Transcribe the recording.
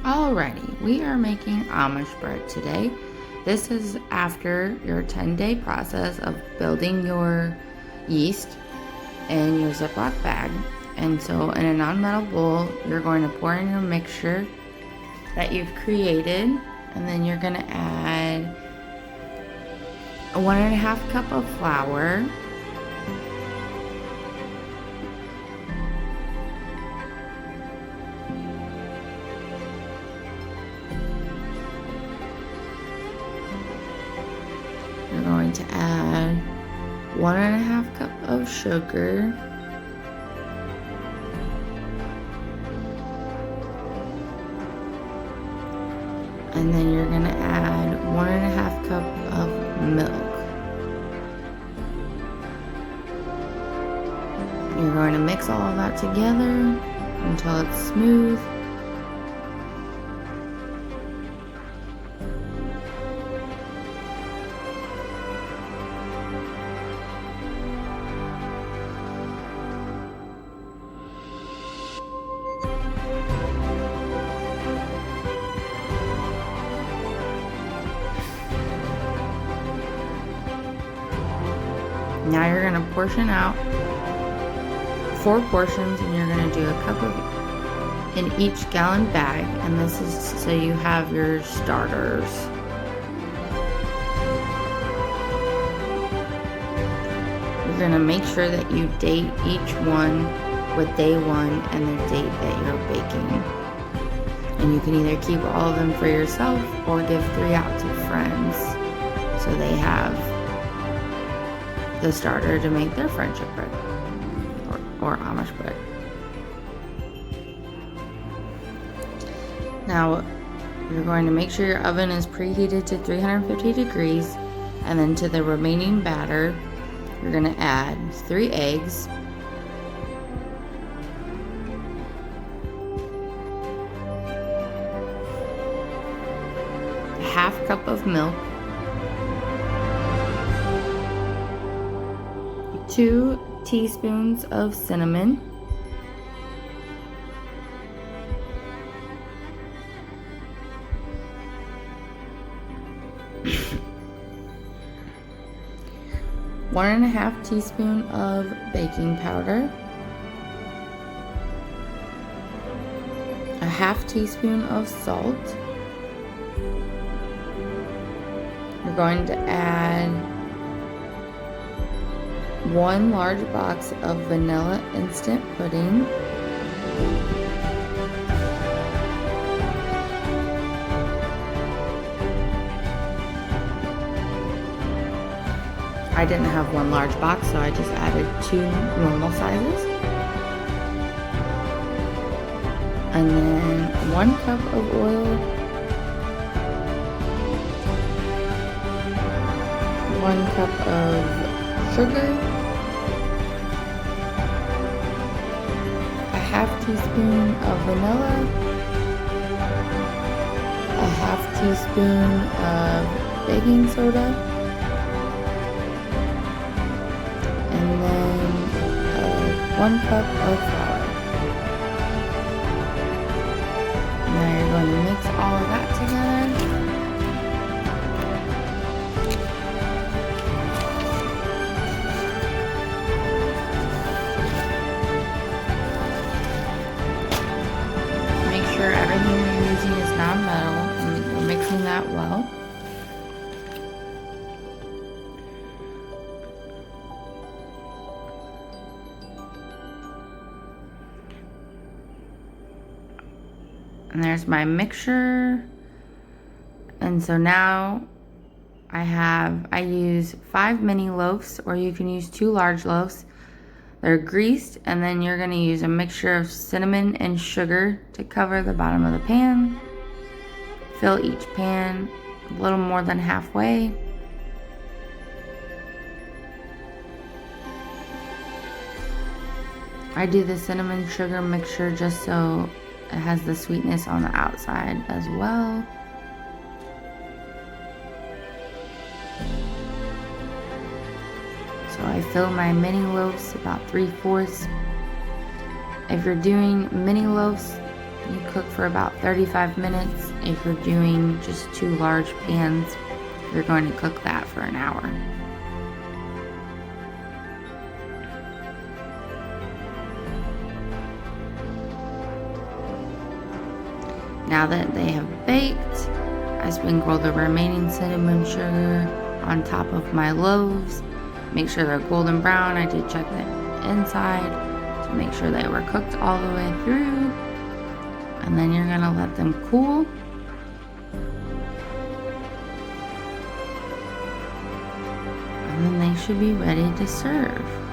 Alrighty, we are making Amish bread today. This is after your 10-day process of building your yeast in your Ziploc bag. And so in a non-metal bowl, you're going to pour in your mixture that you've created, and then you're going to add a 1.5 cup of flour, you're going to add 1.5 cup of sugar, and then you're going to add 1.5 cup of milk. You're going to mix all of that together until it's smooth. Now you're going to portion out 4 portions, and you're going to do a cup of in each gallon bag, and this is so you have your starters. You're going to make sure that you date each one with day 1 and the date that you're baking. And you can either keep all of them for yourself or give 3 out to friends so they have the starter to make their friendship bread or Amish bread. Now you're going to make sure your oven is preheated to 350 degrees, and then to the remaining batter you're going to add 3 eggs, a 1/2 cup of milk, 2 teaspoons of cinnamon, 1.5 teaspoon of baking powder, a 1/2 teaspoon of salt. You're going to add 1 large box of vanilla instant pudding, I didn't have 1 large box, so I just added 2 normal sizes, and then 1 cup of oil, 1 cup of sugar, a 1/2 teaspoon of vanilla, a 1/2 teaspoon of baking soda, and then 1 cup of flour. Now you're going to mix all of that together. Everything you're using is non-metal, and you're mixing that well. And there's my mixture. And so now I use 5 mini loaves, or you can use 2 large loaves. They're greased, and then you're going to use a mixture of cinnamon and sugar to cover the bottom of the pan. Fill each pan a little more than halfway. I do the cinnamon sugar mixture just so it has the sweetness on the outside as well. So I fill my mini loaves about 3/4. If you're doing mini loaves, You cook for about 35 minutes. If you're doing just 2 large pans, you're going to cook that for an hour. Now that they have baked, I sprinkle the remaining cinnamon sugar on top of my loaves. Make sure they're golden brown. I did check the inside to make sure they were cooked all the way through. And then you're gonna let them cool. And then they should be ready to serve.